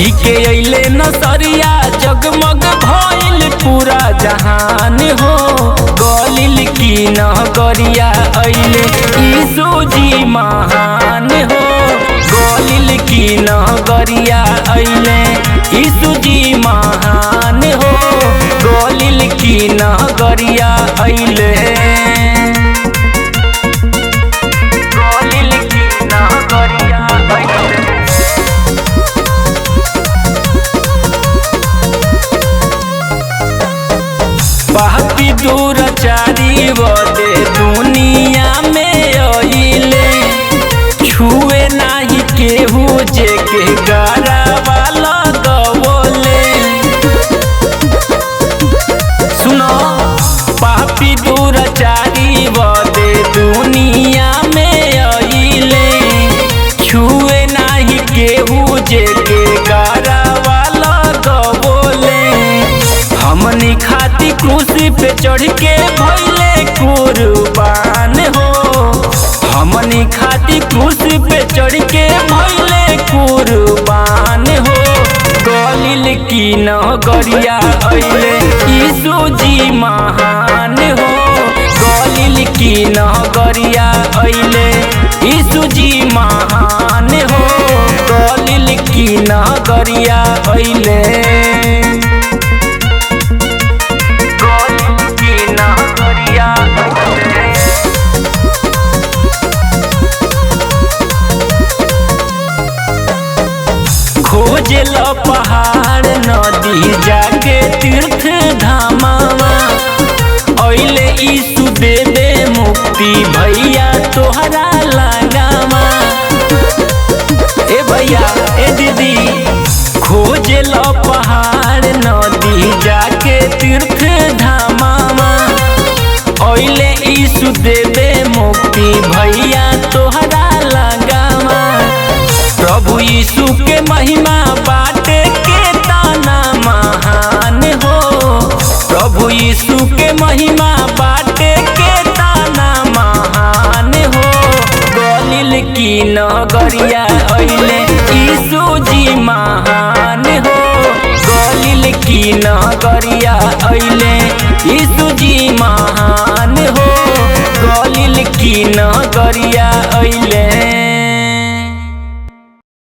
सजी के अइले नसरिया जगमग भइल पूरा जहान हो। गलिल की नगरिया अइले यीशु जी महान हो। गलिल की नगरिया अइले यीशु जी महान हो। गलिल की नगरिया अइले पापी दुराचारी बदे दुनिया में अइले। छुए नाही केहू जे के गरावा लगवले। सुनो पापी दुराचारी बदे दुनिया में अइले। छुए नाही केहू जे के गरावा लगवले। हमनी खाती क्रूसी पे चढ़ के भइले कुर्बान हो। हमनी खाती क्रूसी पे चढ़ के भइले कुर्बान हो। गलिल की नगरिया अइले यीशु जी महान हो। गलिल की नगरिया अइले यीशु जी महान हो। गलिल की नगरिया अइले खोजल पहाड़ नदी जाके तीर्थ धामावा। अइले यीशु देवे मुक्ति भैया तोहरा लगावा। ए भैया ए दीदी खोजल पहाड़ नदी जाके तीर्थ धामावा। अइले यीशु देवे मुक्ति भैया तोहरा लगावा। प्रभु यीशु के महिमा बाटे के ताना महान हो। प्रभु यीशु के महिमा बाटे के ताना महान हो। गलिल की नगरिया अइले यीशु जी महान हो। गलिल की नगरिया अइले यीशु जी महान हो। गलिल की नगरिया अइले।